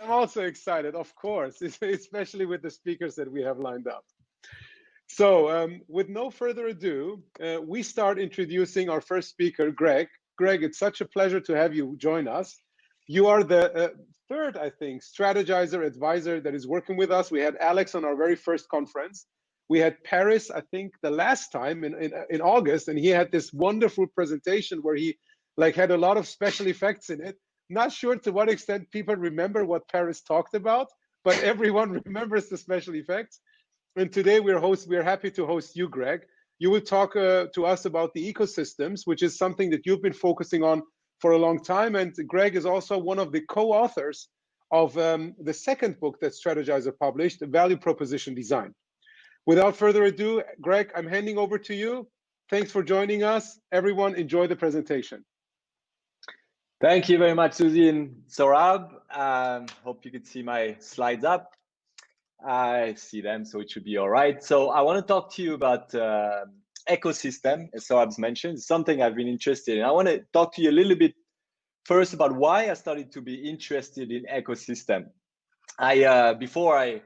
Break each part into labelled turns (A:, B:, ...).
A: I'm also excited, of course, especially with the speakers that we have lined up. So with no further ado, we start introducing our first speaker, Greg. Greg, it's such a pleasure to have you join us. You are the third, I think, strategizer advisor that is working with us. We had Alex on our very first conference. We had Paris, I think, the last time in August, and he had this wonderful presentation where he had a lot of special effects in it. Not sure to what extent people remember what Paris talked about, but everyone remembers the special effects. And today we're happy to host you, Greg. You will talk to us about the ecosystems, which is something that you've been focusing on for a long time. And Greg is also one of the co-authors of the second book that Strategizer published, Value Proposition Design. Without further ado, Greg, I'm handing over to you. Thanks for joining us. Everyone, enjoy the presentation.
B: Thank you very much, Susie and Saurabh. Hope you can see my slides up. I see them, so it should be all right. So I want to talk to you about ecosystem, as Saurabh's mentioned, something I've been interested in. I want to talk to you a little bit first about why I started to be interested in ecosystem. Before I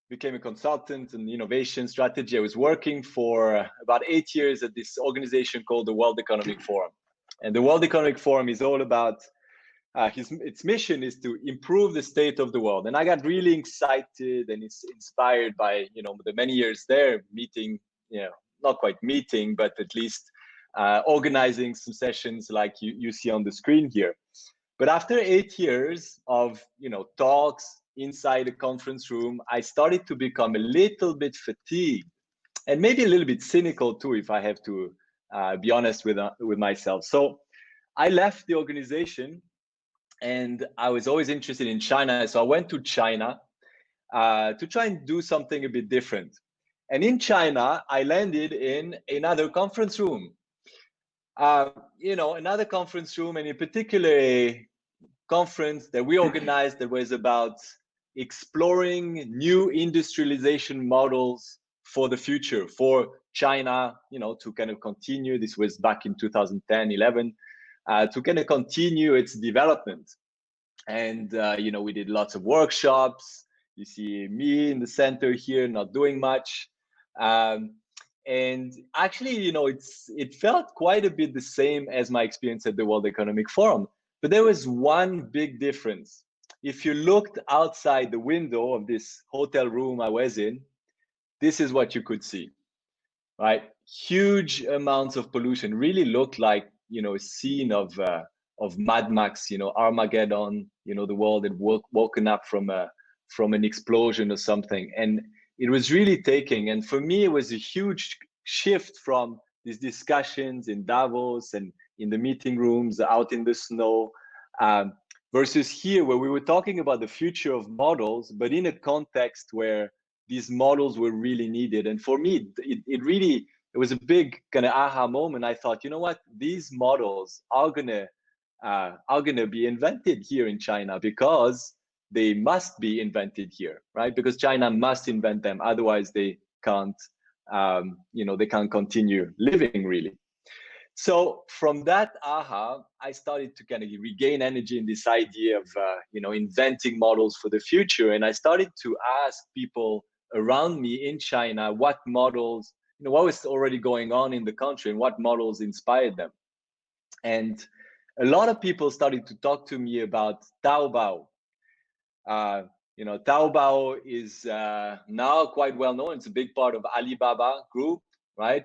B: became a consultant in innovation strategy, I was working for about 8 years at this organization called the World Economic Forum. And the World Economic Forum is all about its mission is to improve the state of the world. And I got really excited and inspired by the many years there, meeting, not quite meeting, but at least organizing some sessions like you see on the screen here. But after 8 years of talks inside a conference room, I started to become a little bit fatigued and maybe a little bit cynical too, if I have to be honest with myself. So I left the organization. And I was always interested in China. So I went to China to try and do something a bit different. And in China, I landed in another conference room. Another conference room, and in particular, a conference that we organized that was about exploring new industrialization models for the future, for China, to kind of continue. This was back in 2010, 11. To kind of continue its development. And, we did lots of workshops. You see me in the center here, not doing much. And actually, it felt quite a bit the same as my experience at the World Economic Forum. But there was one big difference. If you looked outside the window of this hotel room I was in, this is what you could see, right? Huge amounts of pollution, really looked like a scene of Mad Max, Armageddon, the world had woken up from an explosion or something. And it was really taking, and for me, it was a huge shift from these discussions in Davos and in the meeting rooms out in the snow, versus here where we were talking about the future of models, but in a context where these models were really needed. And for me, it was a big kind of aha moment. I thought, you know what, these models are gonna be invented here in China because they must be invented here, right? Because China must invent them, otherwise they can't, they can't continue living really. So from that aha, I started to kind of regain energy in this idea of, inventing models for the future, and I started to ask people around me in China what models. What was already going on in the country and what models inspired them. And a lot of people started to talk to me about Taobao. Taobao is now quite well known. It's a big part of Alibaba group, right?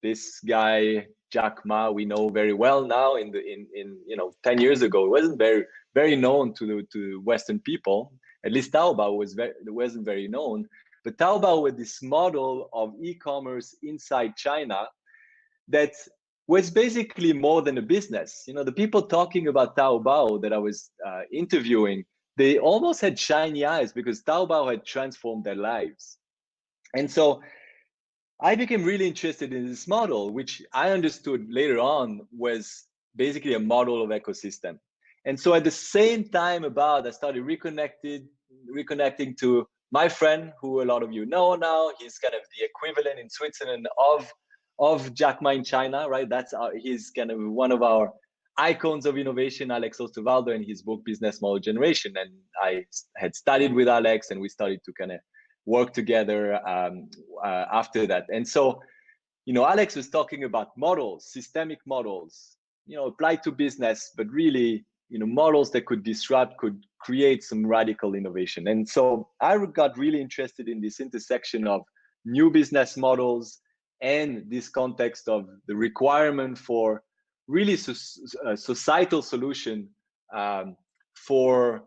B: This guy, Jack Ma, we know very well now. In 10 years ago, it wasn't very known to Western people. At least Taobao wasn't very known. But Taobao was this model of e-commerce inside China that was basically more than a business. The people talking about Taobao that I was interviewing, they almost had shiny eyes because Taobao had transformed their lives. And so I became really interested in this model, which I understood later on was basically a model of ecosystem. And so at the same time I started reconnecting to my friend, who a lot of you know now. He's kind of the equivalent in Switzerland of Jack Ma in China, right? He's kind of one of our icons of innovation, Alex Osterwalder, in his book Business Model Generation. And I had studied with Alex, and we started to kind of work together after that. And so, Alex was talking about models, systemic models, applied to business, but really, models that could disrupt, could create some radical innovation. And so I got really interested in this intersection of new business models and this context of the requirement for really a societal solution for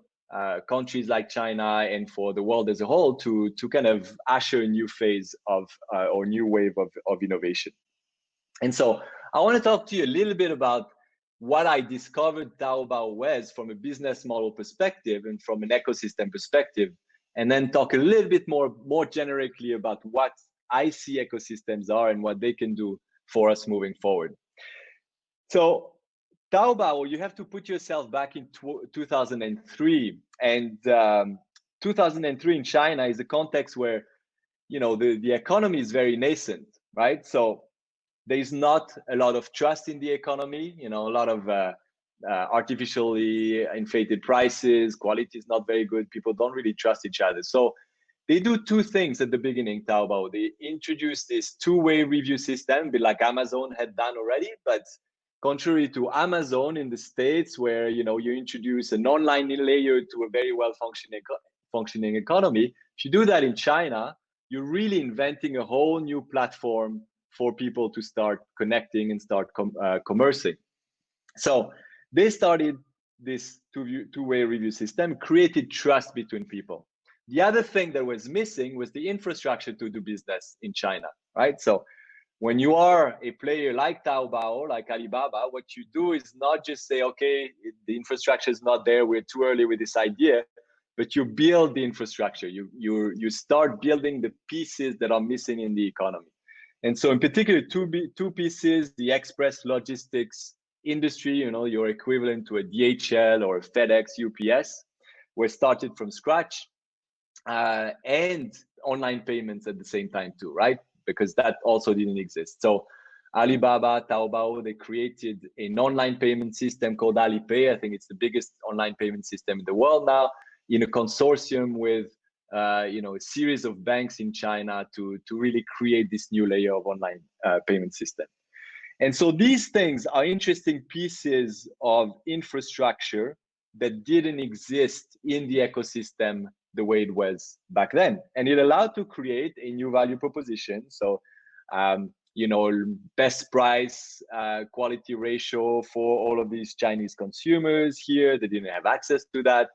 B: countries like China and for the world as a whole to kind of usher a new phase of or new wave of innovation. And so I want to talk to you a little bit about what I discovered Taobao was from a business model perspective and from an ecosystem perspective, and then talk a little bit more generically about what I see ecosystems are and what they can do for us moving forward. So Taobao, you have to put yourself back in 2003, and 2003 in China is a context where the economy is very nascent, right? So there's not a lot of trust in the economy, a lot of artificially inflated prices, quality is not very good, people don't really trust each other. So they do two things at the beginning, Taobao. They introduced this two-way review system, a bit like Amazon had done already, but contrary to Amazon in the States, where you introduce an online layer to a very well functioning economy, if you do that in China, you're really inventing a whole new platform for people to start connecting and start commercing. So they started this two-way review system, created trust between people. The other thing that was missing was the infrastructure to do business in China, right? So when you are a player like Taobao, like Alibaba, what you do is not just say, okay, the infrastructure is not there, we're too early with this idea, but you build the infrastructure. You start building the pieces that are missing in the economy. And so in particular, two pieces, the express logistics industry, your equivalent to a DHL or a FedEx, UPS, were started from scratch, and online payments at the same time too, right? Because that also didn't exist. So Alibaba, Taobao, they created an online payment system called Alipay. I think it's the biggest online payment system in the world now, in a consortium with a series of banks in China to really create this new layer of online payment system. And so these things are interesting pieces of infrastructure that didn't exist in the ecosystem the way it was back then. And it allowed to create a new value proposition. So, best price, quality ratio for all of these Chinese consumers here. They didn't have access to that.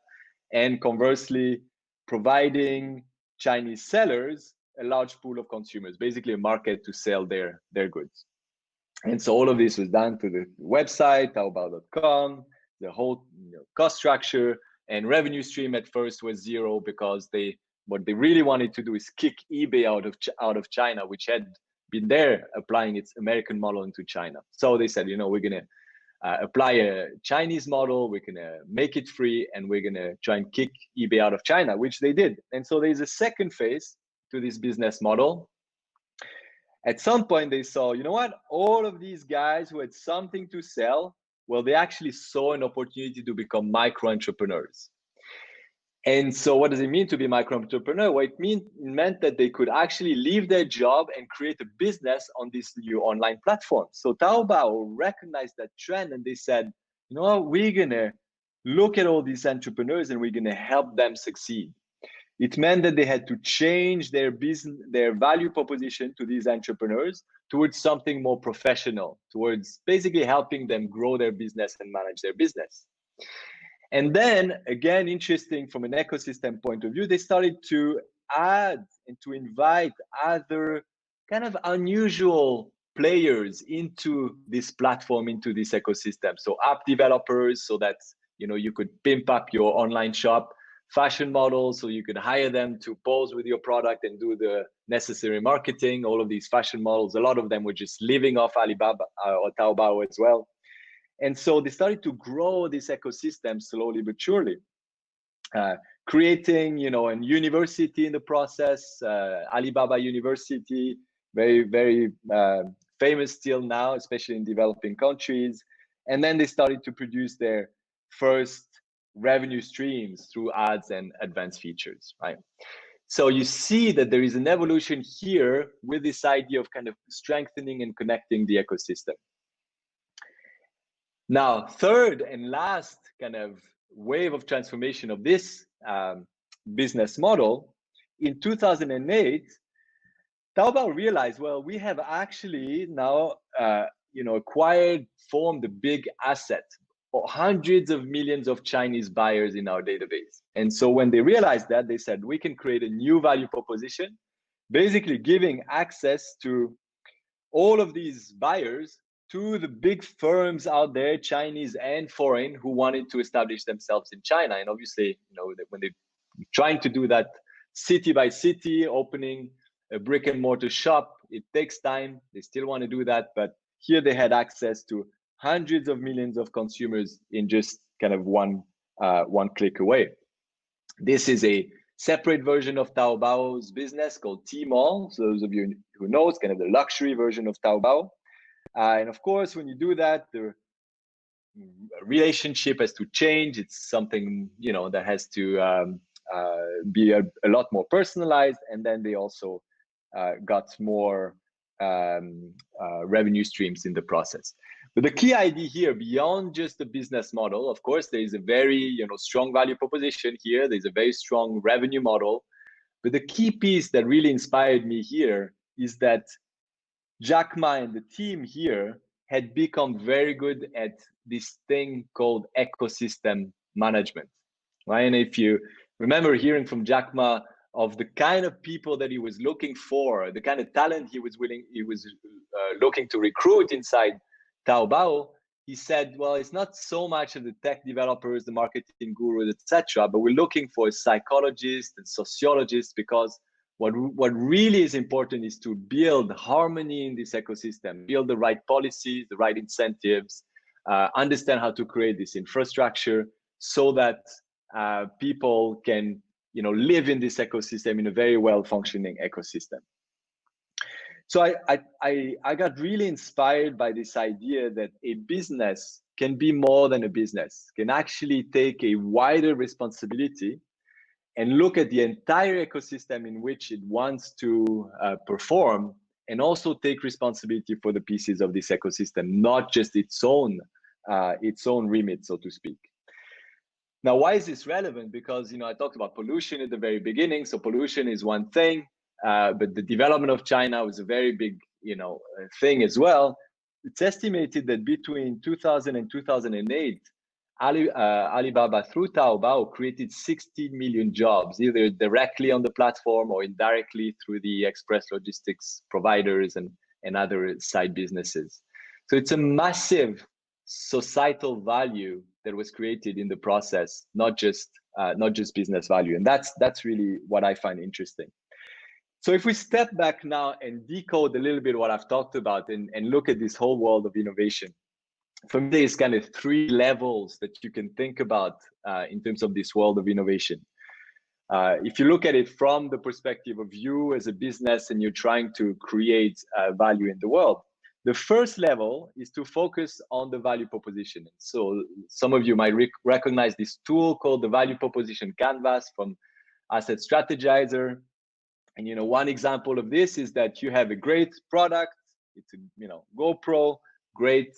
B: And conversely, providing Chinese sellers a large pool of consumers, basically a market to sell their goods. And so all of this was done through the website, Taobao.com, the whole cost structure and revenue stream at first was zero, because what they really wanted to do is kick eBay out of China, which had been there applying its American model into China. So they said, we're going to apply a Chinese model, we're going to make it free, and we're going to try and kick eBay out of China, which they did. And so there's a second phase to this business model. At some point they saw, all of these guys who had something to sell, well, they actually saw an opportunity to become micro entrepreneurs. And so what does it mean to be micro entrepreneur? Well, it meant that they could actually leave their job and create a business on this new online platform. So Taobao recognized that trend, and they said, we're going to look at all these entrepreneurs and we're going to help them succeed. It meant that they had to change their value proposition to these entrepreneurs towards something more professional, towards basically helping them grow their business and manage their business. And then, again, interesting from an ecosystem point of view, they started to add and to invite other kind of unusual players into this platform, into this ecosystem. So app developers, so that you could pimp up your online shop, fashion models, so you could hire them to pose with your product and do the necessary marketing. All of these fashion models, a lot of them were just living off Alibaba or Taobao as well. And so they started to grow this ecosystem slowly but surely, creating, a university in the process, Alibaba University, very, very famous still now, especially in developing countries. And then they started to produce their first revenue streams through ads and advanced features, right? So you see that there is an evolution here with this idea of kind of strengthening and connecting the ecosystem. Now, third and last kind of wave of transformation of this business model, in 2008, Taobao realized, well, we have actually now, formed a big asset, hundreds of millions of Chinese buyers in our database. And so when they realized that, they said, we can create a new value proposition, basically giving access to all of these buyers to the big firms out there, Chinese and foreign, who wanted to establish themselves in China. And obviously, when they're trying to do that city by city, opening a brick and mortar shop, it takes time. They still want to do that, but here they had access to hundreds of millions of consumers in just kind of one click away. This is a separate version of Taobao's business called Tmall. So those of you who know, it's kind of the luxury version of Taobao. And of course, when you do that, the relationship has to change. It's something that has to be a lot more personalized. And then they also got more revenue streams in the process. But the key idea here, beyond just the business model, of course, there is a very strong value proposition here. There's a very strong revenue model. But the key piece that really inspired me here is that Jack Ma and the team here had become very good at this thing called ecosystem management, right? And if you remember hearing from Jack Ma of the kind of people that he was looking for, the kind of talent he was looking to recruit inside Taobao, he said, well, it's not so much of the tech developers, the marketing gurus, etc., but we're looking for psychologists and sociologists, because what really is important is to build harmony in this ecosystem, build the right policies, the right incentives, understand how to create this infrastructure so that people can live in this ecosystem, in a very well functioning ecosystem. So I got really inspired by this idea that a business can be more than a business, can actually take a wider responsibility and look at the entire ecosystem in which it wants to perform, and also take responsibility for the pieces of this ecosystem, not just its own remit, so to speak. Now, why is this relevant? Because I talked about pollution at the very beginning. So pollution is one thing, but the development of China was a very big thing as well. It's estimated that between 2000 and 2008, Alibaba through Taobao created 60 million jobs, either directly on the platform or indirectly through the express logistics providers and other side businesses. So it's a massive societal value that was created in the process, not just business value. And that's really what I find interesting. So if we step back now and decode a little bit what I've talked about and look at this whole world of innovation, for me, there's kind of three levels that you can think about in terms of this world of innovation. If you look at it from the perspective of you as a business and you're trying to create value in the world, the first level is to focus on the value proposition. So some of you might recognize this tool called the Value Proposition Canvas from Asset Strategizer. And one example of this is that you have a great product. It's a GoPro, great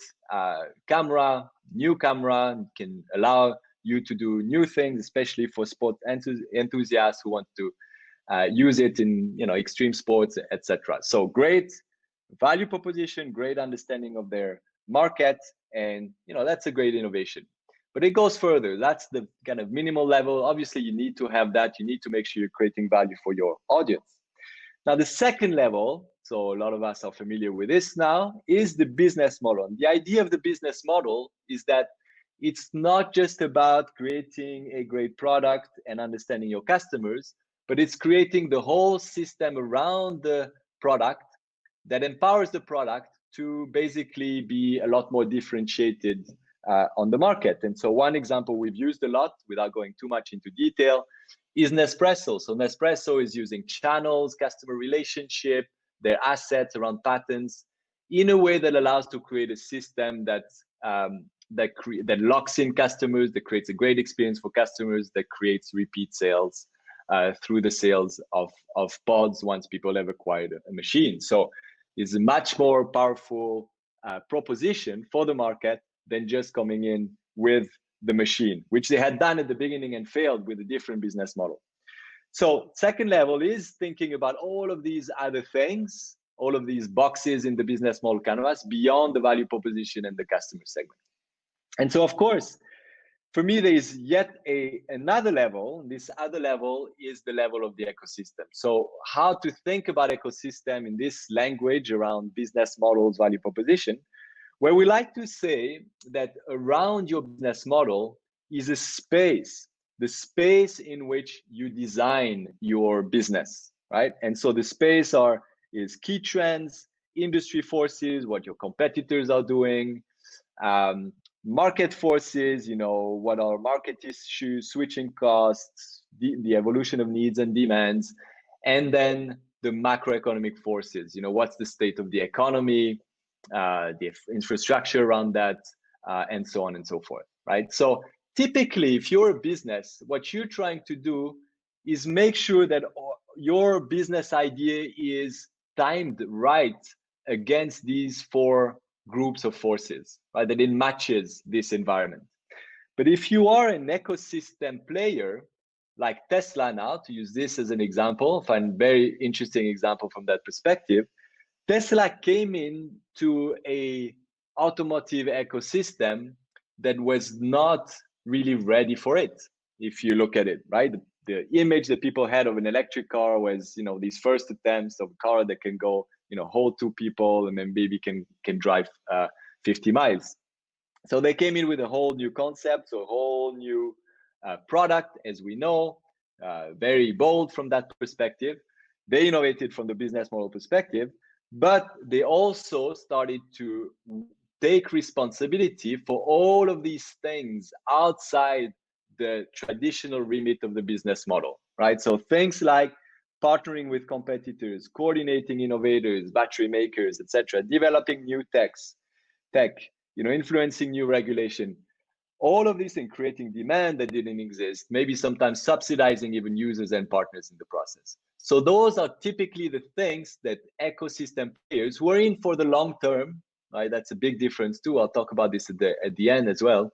B: camera, new camera, can allow you to do new things, especially for sport enthusiasts who want to use it in extreme sports, etc. So great value proposition, great understanding of their market, and that's a great innovation. But it goes further. That's the kind of minimal level. Obviously, you need to have that. You need to make sure you're creating value for your audience. Now, the second level, so a lot of us are familiar with this now, is the business model. And the idea of the business model is that it's not just about creating a great product and understanding your customers, but it's creating the whole system around the product that empowers the product to basically be a lot more differentiated on the market. And so one example we've used a lot, without going too much into detail, is Nespresso. So Nespresso is using channels, customer relationship, their assets around patents in a way that allows to create a system that that locks in customers, that creates a great experience for customers, that creates repeat sales through the sales of pods once people have acquired a machine. So it's a much more powerful proposition for the market than just coming in with the machine, which they had done at the beginning and failed with a different business model. So second level is thinking about all of these other things, all of these boxes in the business model canvas beyond the value proposition and the customer segment. And so, of course, for me, there is yet another level. This other level is the level of the ecosystem. So how to think about ecosystem in this language around business models, value proposition, where we like to say that around your business model is a space, the space in which you design your business, right? And so the space is key trends, industry forces, what your competitors are doing, market forces, what are market issues, switching costs, the evolution of needs and demands, and then the macroeconomic forces, what's the state of the economy, the infrastructure around that, and so on and so forth, right? So typically, if you're a business, what you're trying to do is make sure that your business idea is timed right against these four groups of forces, right? That it matches this environment. But if you are an ecosystem player, like Tesla now, to use this as an example, I find very interesting example from that perspective, Tesla came into a automotive ecosystem that was not really ready for it. If you look at it, right? The image that people had of an electric car was, these first attempts of a car that can go, hold two people and then maybe can drive 50 miles. So they came in with a whole new concept, so a whole new product, as we know, very bold from that perspective. They innovated from the business model perspective, but they also started to take responsibility for all of these things outside the traditional remit of the business model, right? So things like partnering with competitors, coordinating innovators, battery makers, etc., developing new tech, influencing new regulation, all of these and creating demand that didn't exist, maybe sometimes subsidizing even users and partners in the process. So those are typically the things that ecosystem players who are in for the long term, right? That's a big difference too. I'll talk about this at the end as well.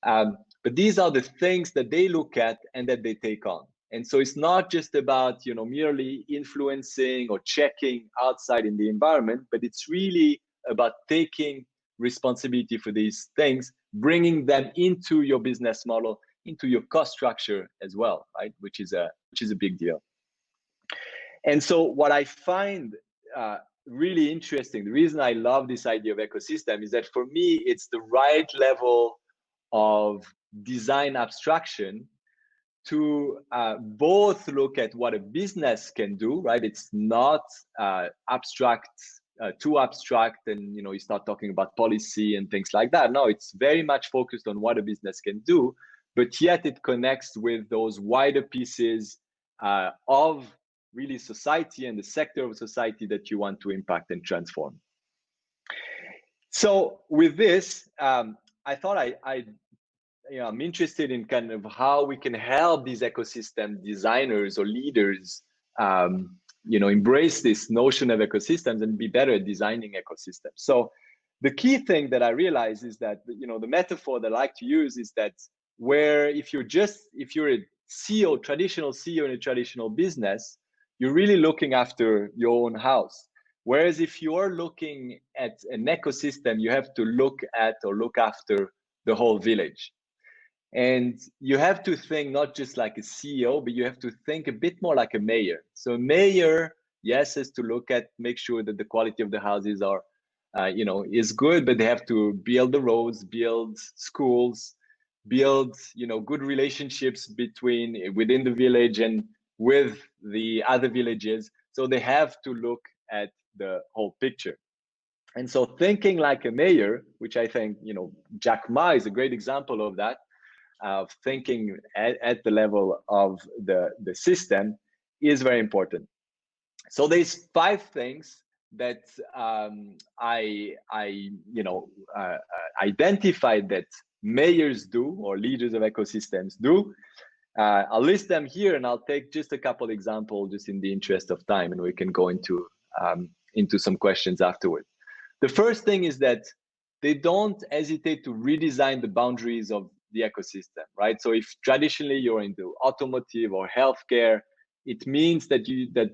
B: But these are the things that they look at and that they take on. And so it's not just about, merely influencing or checking outside in the environment, but it's really about taking responsibility for these things, bringing them into your business model, into your cost structure as well, right? Which is a big deal. And so what I find really interesting, the reason I love this idea of ecosystem is that for me, it's the right level of design abstraction to both look at what a business can do, right? It's not abstract, too abstract, and you start talking about policy and things like that. No, it's very much focused on what a business can do, but yet it connects with those wider pieces of really society and the sector of society that you want to impact and transform. So with this, I thought I'm interested in kind of how we can help these ecosystem designers or leaders, embrace this notion of ecosystems and be better at designing ecosystems. So the key thing that I realize is that, the metaphor that I like to use is that if you're a CEO, traditional CEO in a traditional business, you're really looking after your own house. Whereas if you're looking at an ecosystem, you have to look after the whole village. And you have to think not just like a CEO, but you have to think a bit more like a mayor. So a mayor, yes, has to make sure that the quality of the houses are, is good, but they have to build the roads, build schools, build, good relationships within the village and with the other villages. So they have to look at the whole picture. And so thinking like a mayor, which I think, Jack Ma is a great example of that, of thinking at the level of the system, is very important. So there's 5 things that I identified that mayors do, or leaders of ecosystems do. I'll list them here, and I'll take just a couple examples, just in the interest of time, and we can go into some questions afterward. The first thing is that they don't hesitate to redesign the boundaries of the ecosystem, right? So if traditionally you're into automotive or healthcare, it means that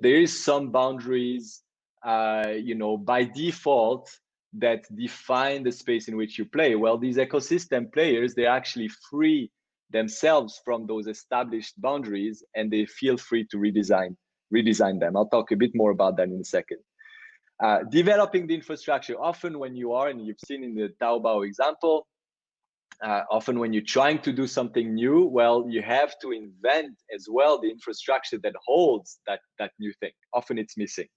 B: there is some boundaries, by default, that define the space in which you play. Well, these ecosystem players, they're actually free themselves from those established boundaries, and they feel free to redesign them. I'll talk a bit more about that in a second. Developing the infrastructure. Often when you are, and you've seen in the Taobao example, often when you're trying to do something new, well, you have to invent as well the infrastructure that holds that new thing. Often it's missing.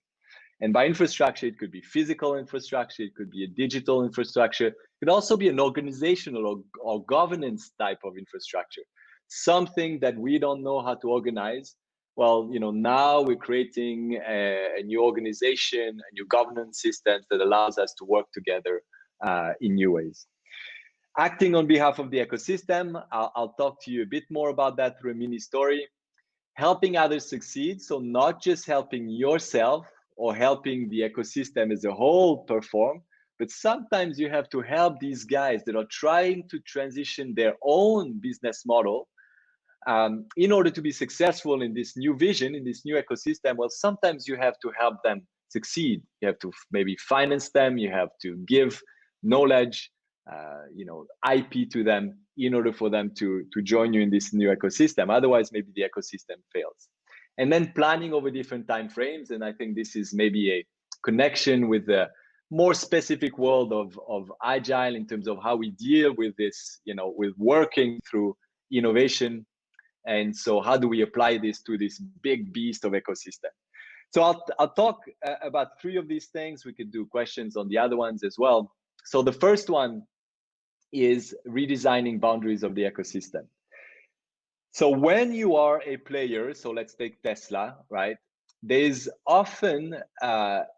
B: And by infrastructure, it could be physical infrastructure, it could be a digital infrastructure, it could also be an organizational or governance type of infrastructure, something that we don't know how to organize. Well, now we're creating a new organization, a new governance system that allows us to work together in new ways. Acting on behalf of the ecosystem, I'll talk to you a bit more about that through a mini story. Helping others succeed, so not just helping yourself or helping the ecosystem as a whole perform, but sometimes you have to help these guys that are trying to transition their own business model in order to be successful in this new vision, in this new ecosystem. Well, sometimes you have to help them succeed. You have to maybe finance them, you have to give knowledge, IP to them in order for them to join you in this new ecosystem. Otherwise, maybe the ecosystem fails. And then planning over different time frames. And I think this is maybe a connection with the more specific world of Agile in terms of how we deal with this, with working through innovation. And so how do we apply this to this big beast of ecosystem? So I'll talk about three of these things. We could do questions on the other ones as well. So the first one is redesigning boundaries of the ecosystem. So when you are a player, so let's take Tesla, right? There's often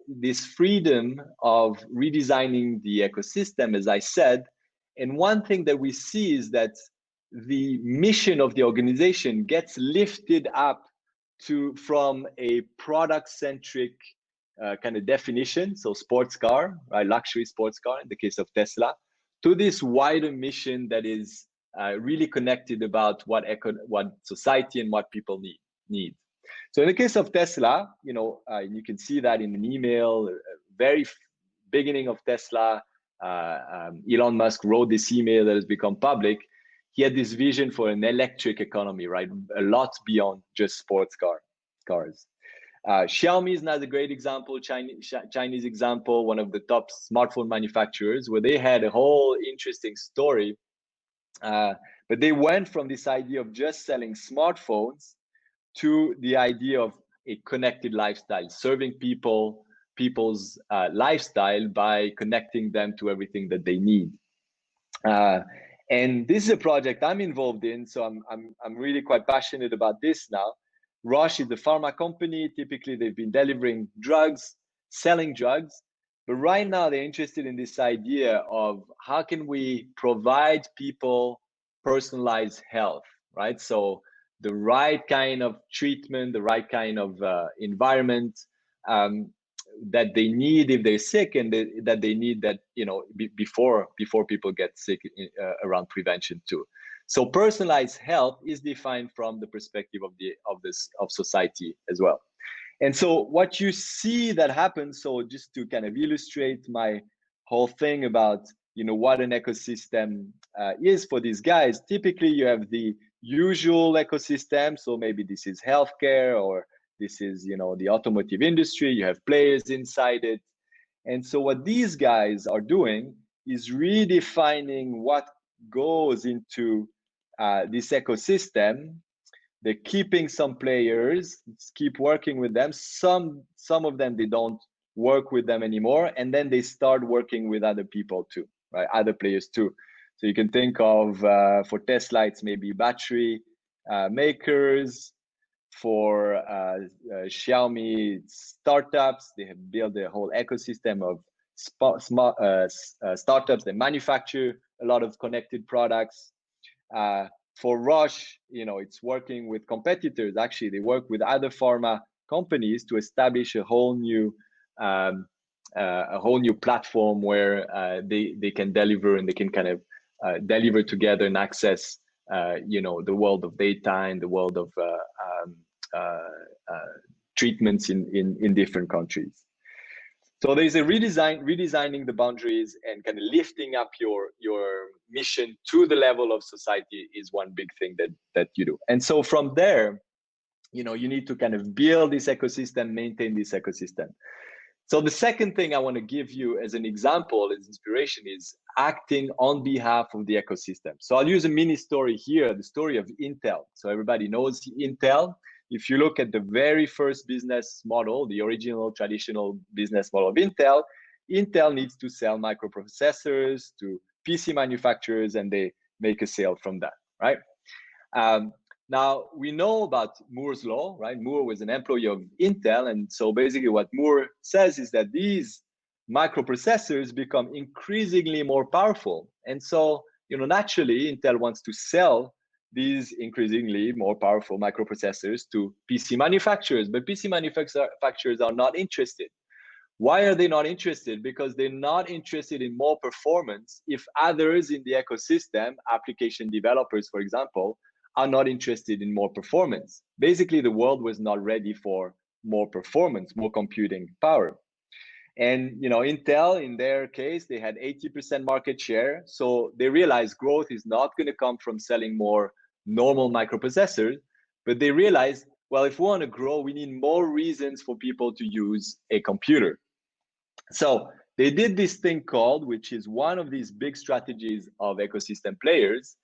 B: this freedom of redesigning the ecosystem, as I said. And one thing that we see is that the mission of the organization gets lifted up from a product-centric kind of definition, so sports car, right, luxury sports car in the case of Tesla, to this wider mission that is really connected about what society and what people need. So in the case of Tesla, you can see that in an email, very beginning of Tesla, Elon Musk wrote this email that has become public. He had this vision for an electric economy, right? A lot beyond just sports cars. Xiaomi is another great example, Chinese example, one of the top smartphone manufacturers, where they had a whole interesting story. But they went from this idea of just selling smartphones to the idea of a connected lifestyle, serving people's lifestyle by connecting them to everything that they need. And this is a project I'm involved in, so I'm really quite passionate about this now. Roche is the pharma company. Typically, they've been delivering drugs, selling drugs, but right now they're interested in this idea of how can we provide people personalized health, right? So the right kind of treatment, the right kind of environment that they need if they're sick, and that they need that before people get sick, around prevention too. So personalized health is defined from the perspective of society as well. And so what you see that happens, so just to kind of illustrate my whole thing about what an ecosystem is for these guys, typically you have the usual ecosystem. So maybe this is healthcare, or this is the automotive industry. You have players inside it. And so what these guys are doing is redefining what goes into this ecosystem. They're keeping some players, keep working with them. Some of them, they don't work with them anymore, and then they start working with other people too, right? Other players too. So you can think of, for Tesla, it's maybe battery makers, For Xiaomi startups, they have built a whole ecosystem of startups that manufacture a lot of connected products. For Roche, it's working with competitors. Actually, they work with other pharma companies to establish a whole new platform where they can deliver, and they can kind of deliver together and access the world of data and the world of treatments in different countries. So there's a redesigning the boundaries and kind of lifting up your mission to the level of society is one big thing that you do. And so from there, you need to kind of build this ecosystem, maintain this ecosystem. So the second thing I want to give you as an example, as inspiration, is acting on behalf of the ecosystem. So I'll use a mini story here, the story of Intel. So everybody knows Intel. If you look at the very first business model, the original traditional business model of Intel, Intel needs to sell microprocessors to PC manufacturers, and they make a sale from that, right? Now, we know about Moore's law, right? Moore was an employee of Intel. And so basically what Moore says is that these microprocessors become increasingly more powerful. And so, naturally, Intel wants to sell these increasingly more powerful microprocessors to PC manufacturers, but PC manufacturers are not interested. Why are they not interested? Because they're not interested in more performance if others in the ecosystem, application developers, for example, are not interested in more performance. Basically, the world was not ready for more performance, more computing power. And Intel, in their case, they had 80% market share. So they realized growth is not going to come from selling more normal microprocessors, but they realized, well, if we want to grow, we need more reasons for people to use a computer. So they did this thing called, which is one of these big strategies of ecosystem players,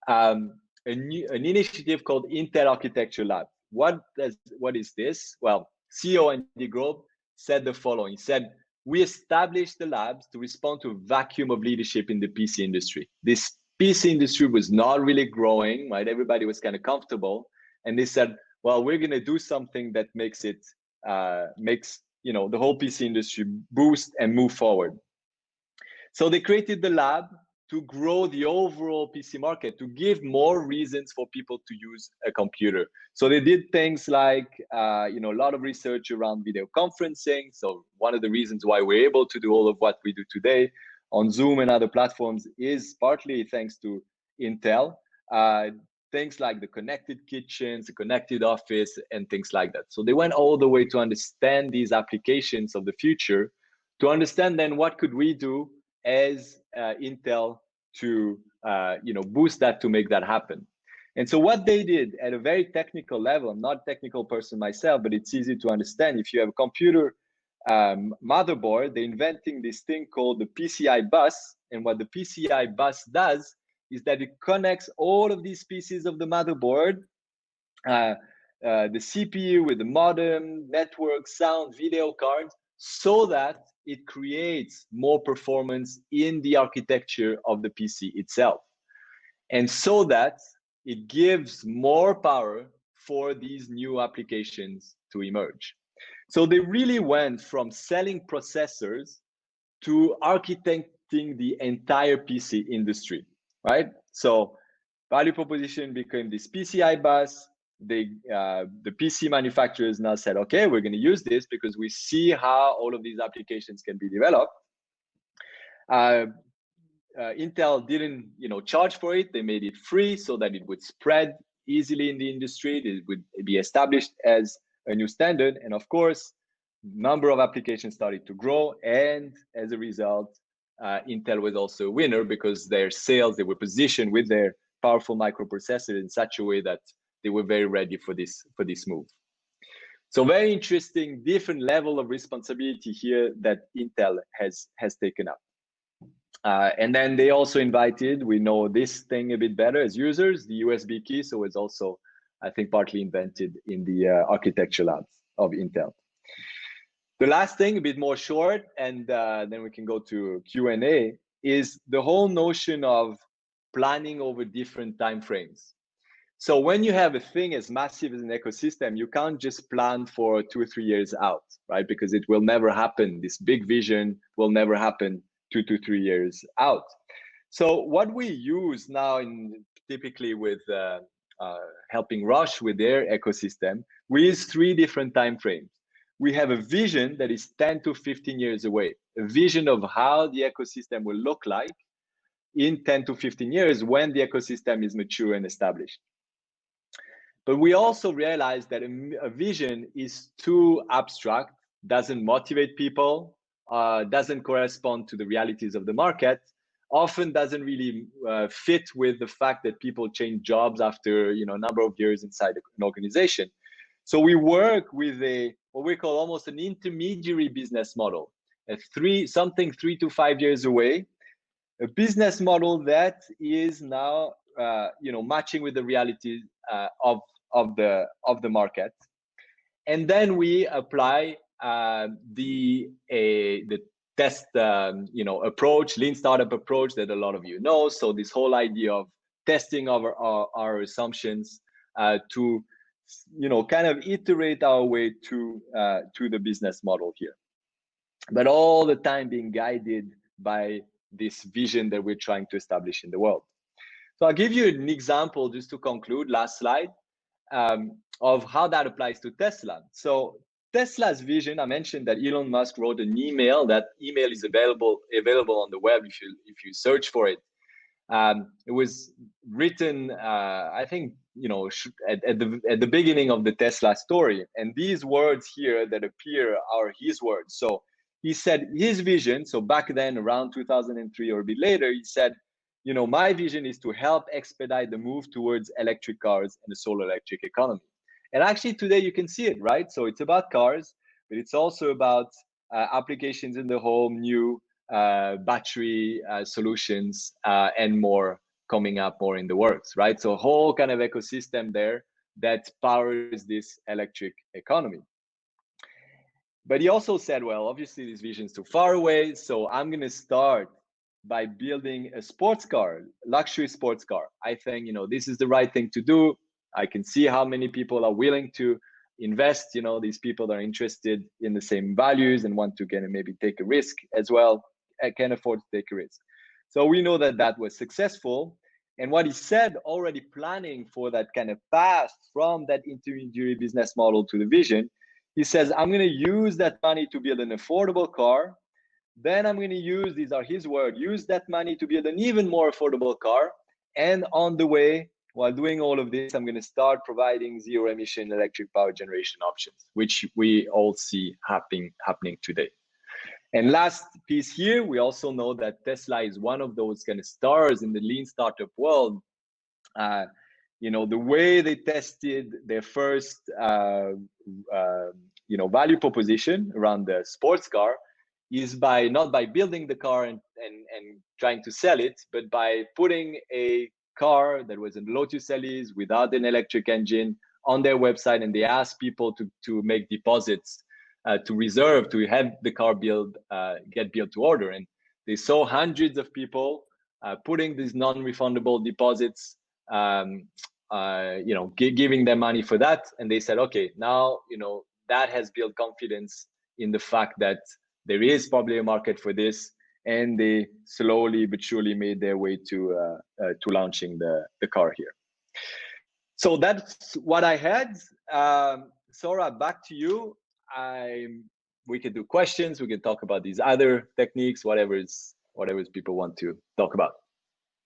B: an initiative called Intel Architecture Lab. What is this? Well, CEO Andy Grove said the following. He said, we established the labs to respond to a vacuum of leadership in the PC industry. This PC industry was not really growing, right? Everybody was kind of comfortable. And they said, well, we're going to do something that makes the whole PC industry boost and move forward. So they created the lab to grow the overall PC market, to give more reasons for people to use a computer. So they did things like, a lot of research around video conferencing. So one of the reasons why we're able to do all of what we do today on Zoom and other platforms is partly thanks to Intel. Things like the connected kitchens, the connected office, and things like that. So they went all the way to understand these applications of the future, to understand then what could we do as Intel to boost that, to make that happen. And so what they did at a very technical level, I'm not a technical person myself, but it's easy to understand. If you have a computer motherboard, they're inventing this thing called the PCI bus. And what the PCI bus does is that it connects all of these pieces of the motherboard, the CPU with the modem, network, sound, video cards, so that it creates more performance in the architecture of the PC itself. And so that it gives more power for these new applications to emerge. So they really went from selling processors to architecting the entire PC industry, right? So value proposition became this PCI bus. The PC manufacturers now said, okay, we're going to use this because we see how all of these applications can be developed. Intel didn't, charge for it. They made it free so that it would spread easily in the industry. It would be established as a new standard. And of course, number of applications started to grow. And as a result, Intel was also a winner because their sales, they were positioned with their powerful microprocessor in such a way that they were very ready for this move. So very interesting, different level of responsibility here that Intel has taken up. And then they also invited, we know this thing a bit better as users, the USB key. So it's also, I think, partly invented in the architecture labs of Intel. The last thing, a bit more short, and then we can go to Q&A, is the whole notion of planning over different time frames. So when you have a thing as massive as an ecosystem, you can't just plan for 2 or 3 years out, right? Because it will never happen. This big vision will never happen 2 to 3 years out. So what we use now, in typically with helping Roche with their ecosystem, we use 3 different time frames. We have a vision that is 10 to 15 years away, a vision of how the ecosystem will look like in 10 to 15 years when the ecosystem is mature and established. But we also realize that a vision is too abstract, doesn't motivate people, doesn't correspond to the realities of the market, often doesn't really fit with the fact that people change jobs after a number of years inside an organization. So we work with what we call almost an intermediary business model, something 3 to 5 years away, a business model that is now matching with the reality of the market, and then we apply the test approach, lean startup approach that a lot of you know. So this whole idea of testing our assumptions to kind of iterate our way to the business model here, but all the time being guided by this vision that we're trying to establish in the world. So I'll give you an example just to conclude, last slide, of how that applies to Tesla. So Tesla's vision, I mentioned that Elon Musk wrote an email. That email is available on the web if you search for it. It was written, I think, at the beginning of the Tesla story. And these words here that appear are his words. So he said his vision. So back then, around 2003 or a bit later, he said, my vision is to help expedite the move towards electric cars and the solar electric economy. And actually today you can see it, right? So it's about cars, but it's also about applications in the home, new battery solutions, and more coming up, more in the works, right? So a whole kind of ecosystem there that powers this electric economy. But he also said, well, obviously this vision is too far away, so I'm going to start by building a sports car, luxury sports car. I think, this is the right thing to do. I can see how many people are willing to invest. These people are interested in the same values and want to maybe take a risk as well. I can afford to take a risk. So we know that was successful. And what he said, already planning for that kind of path from that intermediary business model to the vision, he says, I'm going to use that money to build an affordable car. Then I'm going to use, these are his words, use that money to build an even more affordable car. And on the way, while doing all of this, I'm going to start providing zero emission electric power generation options, which we all see happening today. And last piece here, we also know that Tesla is one of those kind of stars in the lean startup world. The way they tested their first value proposition around the sports car is not by building the car and trying to sell it, but by putting a car that was a Lotus Elise without an electric engine on their website, and they asked people to make deposits to reserve, to have the car get built to order. And they saw hundreds of people putting these non-refundable deposits, giving them money for that. And they said, okay, now, that has built confidence in the fact that there is probably a market for this. And they slowly but surely made their way to launching the car here. So that's what I had. Sora, back to you. We could do questions. We can talk about these other techniques, whatever people want to talk about.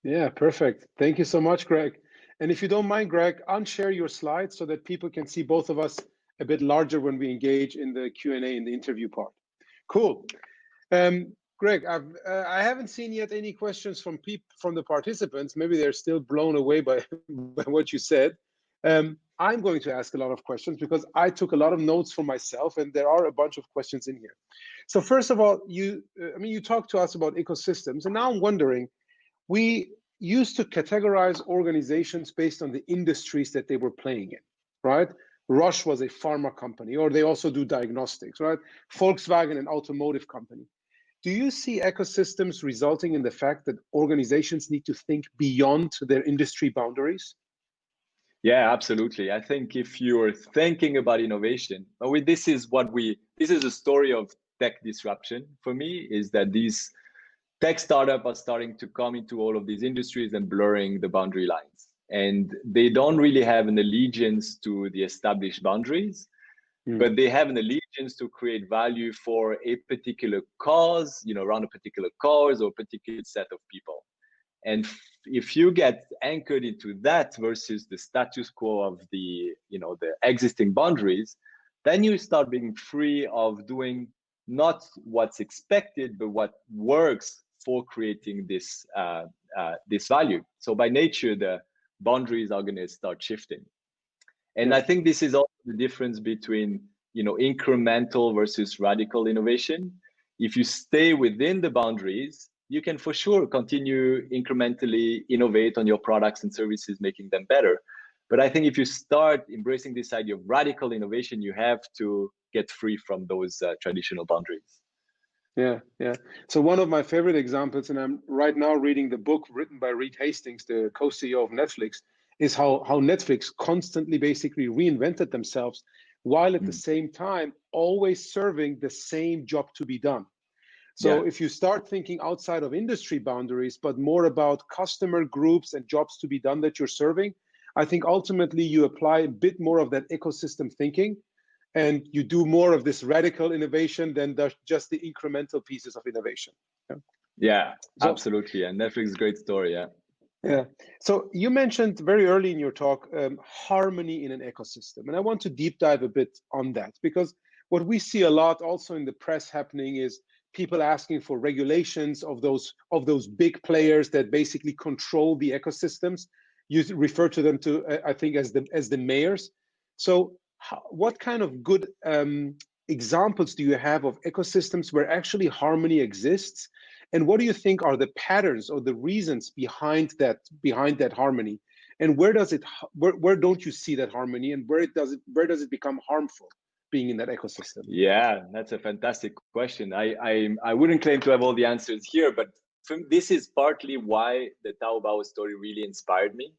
A: Yeah, perfect. Thank you so much, Greg. And if you don't mind, Greg, unshare your slides so that people can see both of us a bit larger when we engage in the Q&A in the interview part. Cool. Greg, I haven't seen yet any questions from the participants. Maybe they're still blown away by what you said. I'm going to ask a lot of questions because I took a lot of notes for myself, and there are a bunch of questions in here. So first of all, you talked to us about ecosystems, and now I'm wondering, we used to categorize organizations based on the industries that they were playing in, right? Roche was a pharma company, or they also do diagnostics, right? Volkswagen, an automotive company. Do you see ecosystems resulting in the fact that organizations need to think beyond their industry boundaries?
B: Yeah, absolutely. I think if you're thinking about innovation, this is a story of tech disruption for me, is that these tech startups are starting to come into all of these industries and blurring the boundary lines. And they don't really have an allegiance to the established boundaries, but they have an allegiance to create value for a particular cause, around a particular cause or a particular set of people. And if you get anchored into that versus the status quo of the existing boundaries, then you start being free of doing not what's expected, but what works for creating this this value. So by nature, the boundaries are going to start shifting. And I think this is also the difference between incremental versus radical innovation. If you stay within the boundaries, you can for sure continue incrementally innovate on your products and services, making them better. But I think if you start embracing this idea of radical innovation, you have to get free from those traditional boundaries.
A: Yeah. So one of my favorite examples, and I'm right now reading the book written by Reed Hastings, the co-CEO of Netflix, is how Netflix constantly basically reinvented themselves while at the same time always serving the same job to be done. So if you start thinking outside of industry boundaries, but more about customer groups and jobs to be done that you're serving, I think ultimately you apply a bit more of that ecosystem thinking, and you do more of this radical innovation than just the incremental pieces of innovation.
B: Yeah, absolutely. And Netflix is a great story.
A: Yeah. So you mentioned very early in your talk, harmony in an ecosystem. And I want to deep dive a bit on that, because what we see a lot also in the press happening is people asking for regulations of those big players that basically control the ecosystems. You refer to them I think as the mayors. So what kind of good examples do you have of ecosystems where actually harmony exists? And what do you think are the patterns or the reasons behind that harmony? And where don't you see that harmony, and where does it become harmful being in that ecosystem?
B: Yeah, that's a fantastic question. I wouldn't claim to have all the answers here, but this is partly why the Taobao story really inspired me,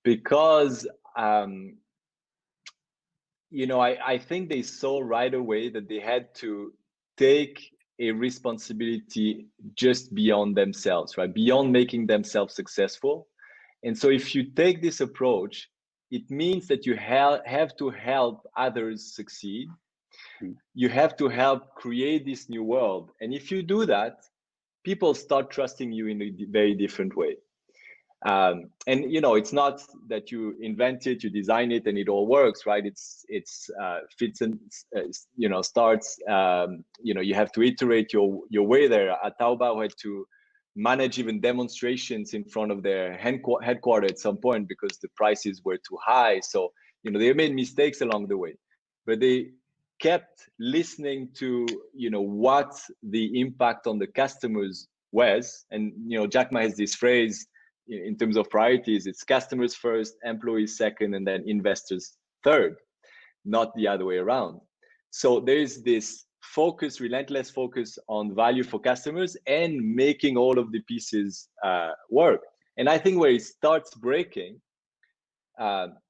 B: because I think they saw right away that they had to take a responsibility just beyond themselves, right? Beyond making themselves successful. And so if you take this approach, it means that you have to help others succeed. You have to help create this new world. And if you do that, people start trusting you in a very different way. And it's not that you invent it, you design it, and it all works, right? It's fits and starts. You have to iterate your way there. At Taobao had to manage even demonstrations in front of their headquarters at some point because the prices were too high. So they made mistakes along the way, but they kept listening to what the impact on the customers was. And Jack Ma has this phrase in terms of priorities: it's customers first, employees second, and then investors third, not the other way around. So there's this focus, relentless focus on value for customers and making all of the pieces work. And I think where it starts breaking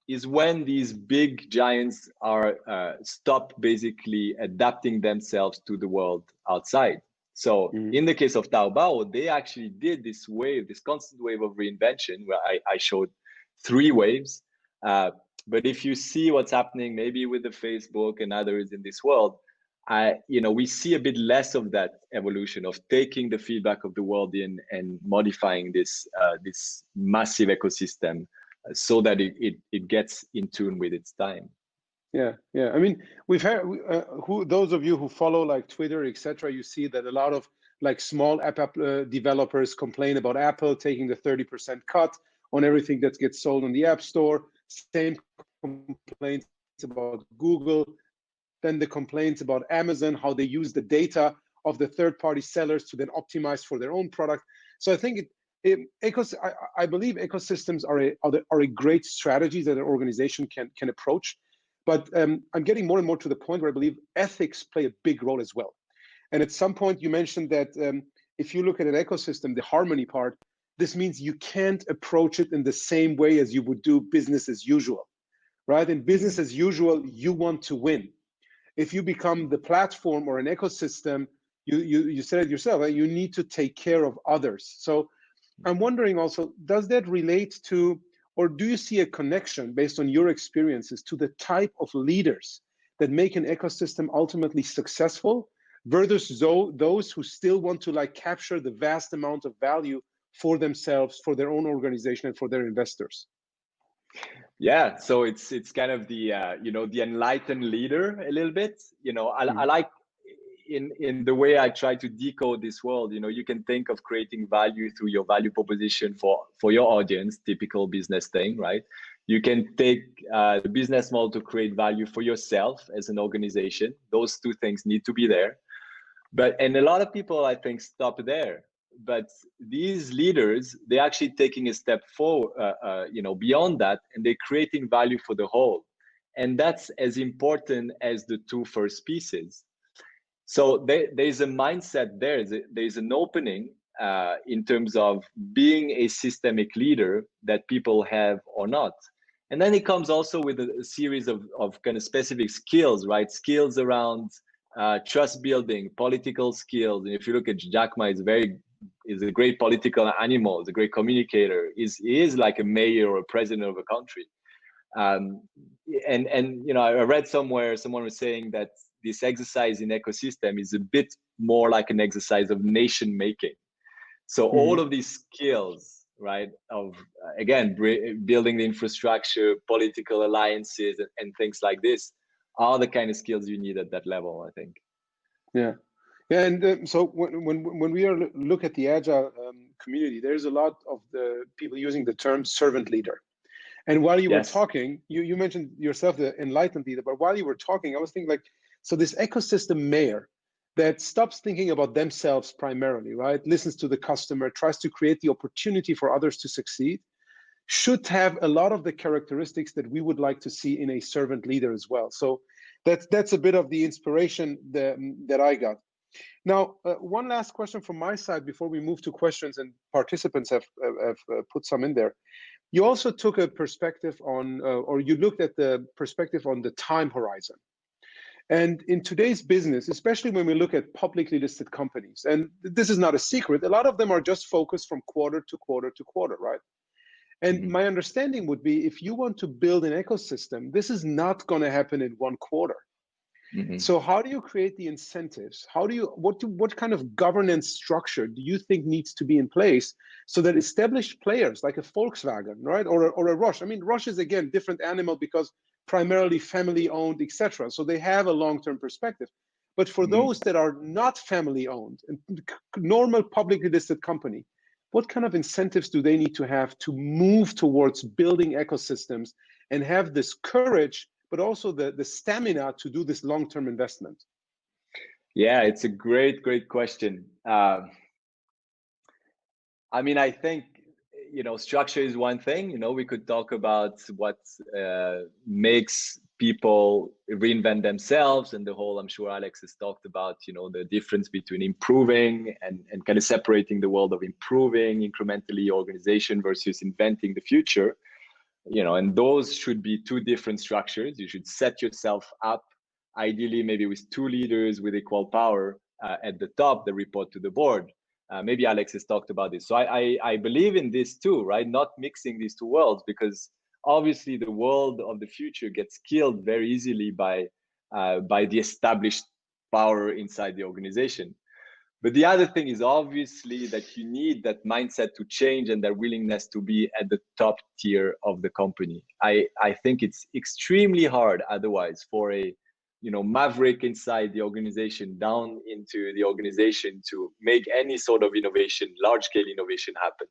B: is when these big giants are stop basically adapting themselves to the world outside. So in the case of Taobao, they actually did this constant wave of reinvention, where I showed 3 waves. But if you see what's happening maybe with the Facebook and others in this world, we see a bit less of that evolution of taking the feedback of the world in and modifying this massive ecosystem so that it gets in tune with its time.
A: Yeah. I mean, we've had those of you who follow like Twitter, etc. You see that a lot of like small app developers complain about Apple taking the 30% cut on everything that gets sold on the App Store. Same complaints about Google. Then the complaints about Amazon, how they use the data of the third-party sellers to then optimize for their own product. So I think I believe ecosystems are a great strategy that an organization can approach. But I'm getting more and more to the point where I believe ethics play a big role as well. And at some point you mentioned that if you look at an ecosystem, the harmony part, this means you can't approach it in the same way as you would do business as usual, right? In business as usual, you want to win. If you become the platform or an ecosystem, you said it yourself, right? You need to take care of others. So I'm wondering also, does that relate to, or do you see a connection based on your experiences to the type of leaders that make an ecosystem ultimately successful versus those who still want to like capture the vast amount of value for themselves, for their own organization, and for their investors?
B: Yeah, so it's kind of the the enlightened leader a little bit. I like in the way I try to decode this world. You can think of creating value through your value proposition for your audience, typical business thing, right? You can take the business model to create value for yourself as an organization. Those two things need to be there. And a lot of people, I think, stop there. But these leaders, they're actually taking a step forward, beyond that, and they're creating value for the whole. And that's as important as the two first pieces. So there's a mindset there. There's an opening in terms of being a systemic leader that people have or not. And then it comes also with a series of kind of specific skills, right? Skills around trust building, political skills. And if you look at Jack Ma, is a great political animal, is a great communicator. He is like a mayor or a president of a country. I read somewhere someone was saying that this exercise in ecosystem is a bit more like an exercise of nation making. So all of these skills, right, of again building the infrastructure, political alliances, and things like this, are the kind of skills you need at that level, I think.
A: Yeah. And so when we look at the Agile community, there's a lot of the people using the term servant leader. And while you were talking, you mentioned yourself the enlightened leader, but while you were talking, I was thinking like, so this ecosystem mayor that stops thinking about themselves primarily, right? Listens to the customer, tries to create the opportunity for others to succeed, should have a lot of the characteristics that we would like to see in a servant leader as well. So that's a bit of the inspiration that I got. Now, one last question from my side before we move to questions, and participants have put some in there. You also took a perspective on, or you looked at the perspective on the time horizon. And in today's business, especially when we look at publicly listed companies, and this is not a secret, a lot of them are just focused from quarter to quarter to quarter, right? And my understanding would be if you want to build an ecosystem, this is not going to happen in one quarter. So how do you create the incentives? What kind of governance structure do you think needs to be in place so that established players like a Volkswagen, right, or a Roche? I mean, Roche is again different animal because primarily family owned, etc. So they have a long-term perspective. But for those that are not family owned, and normal publicly listed company, what kind of incentives do they need to have to move towards building ecosystems and have this courage, but also the stamina to do this long-term investment?
B: Yeah, it's a great question. I mean, I think, structure is one thing. We could talk about what makes people reinvent themselves, and the whole, I'm sure Alex has talked about, the difference between improving and kind of separating the world of improving incrementally organization versus inventing the future. And those should be two different structures. You should set yourself up, ideally maybe with two leaders with equal power at the top that report to the board. Maybe Alex has talked about this. So I believe in this too, right? Not mixing these two worlds, because obviously the world of the future gets killed very easily by the established power inside the organization. But the other thing is obviously that you need that mindset to change and that willingness to be at the top tier of the company. I think it's extremely hard otherwise for a maverick inside the organization down into the organization to make any sort of innovation, large scale innovation happen.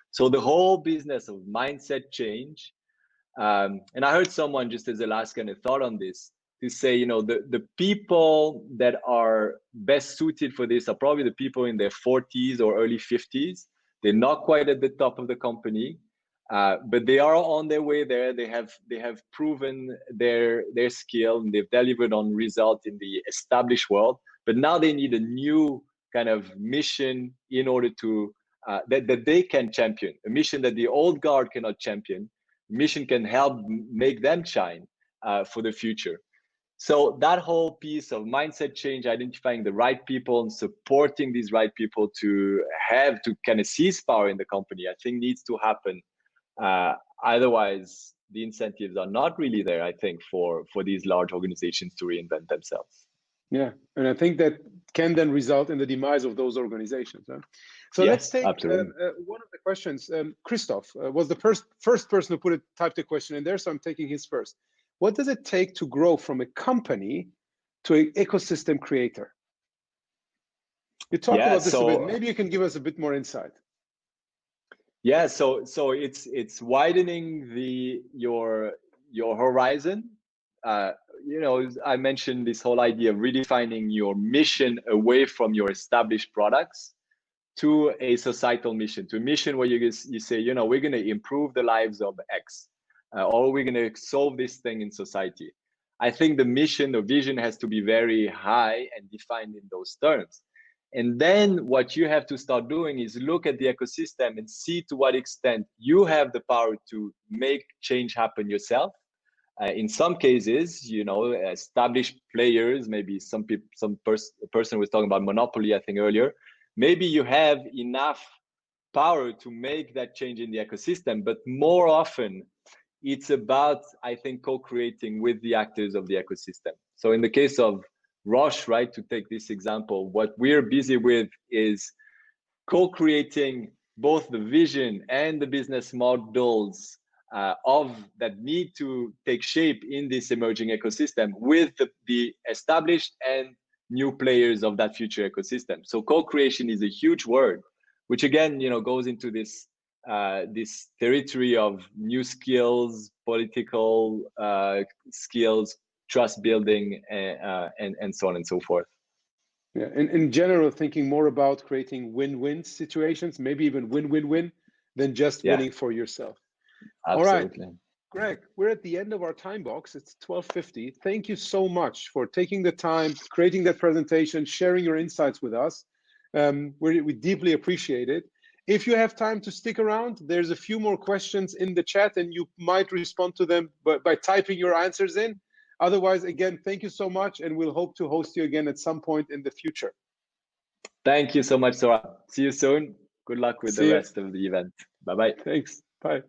B: So the whole business of mindset change, and I heard someone just as a last kind of thought on this, to say, the people that are best suited for this are probably the people in their 40s or early 50s. They're not quite at the top of the company, but they are on their way there. They have proven their skill, and they've delivered on results in the established world. But now they need a new kind of mission in order to that they can champion, a mission that the old guard cannot champion. Mission can help make them shine for the future. So that whole piece of mindset change, identifying the right people and supporting these right people to have to kind of seize power in the company, I think needs to happen. Otherwise, the incentives are not really there, I think, for these large organizations to reinvent themselves.
A: Yeah, and I think that can then result in the demise of those organizations. Huh? So
B: Yeah,
A: let's take one of the questions. Christoph was the first person who typed the question in there, so I'm taking his first. What does it take to grow from a company to an ecosystem creator? You talked about this a bit. Maybe you can give us a bit more insight.
B: Yeah, so it's widening your horizon. You know, I mentioned this whole idea of redefining your mission away from your established products to a societal mission, to a mission where you say, you know, we're going to improve the lives of X, or we're going to solve this thing in society. I think the mission, the vision has to be very high and defined in those terms. And then what you have to start doing is look at the ecosystem and see to what extent you have the power to make change happen yourself. In some cases, you know, established players, maybe person was talking about monopoly, I think earlier, maybe you have enough power to make that change in the ecosystem, but more often it's about, I think, co-creating with the actors of the ecosystem. So in the case of Roche, right, to take this example, what we're busy with is co-creating both the vision and the business models that need to take shape in this emerging ecosystem with the established and new players of that future ecosystem. So co-creation is a huge word, which again, you know, goes into this this territory of new skills, political skills, trust building, and so on and so forth.
A: Yeah, in general, thinking more about creating win-win situations, maybe even win-win-win, than just winning for yourself.
B: Absolutely.
A: All right, Greg, we're at the end of our time box. It's 12:50. Thank you so much for taking the time, creating that presentation, sharing your insights with us. We deeply appreciate it. If you have time to stick around, there's a few more questions in the chat, and you might respond to them by typing your answers in. Otherwise, again, thank you so much, and we'll hope to host you again at some point in the future.
B: Thank you so much, Sora. See you soon. Good luck with the rest of the event. Bye-bye.
A: Thanks. Bye.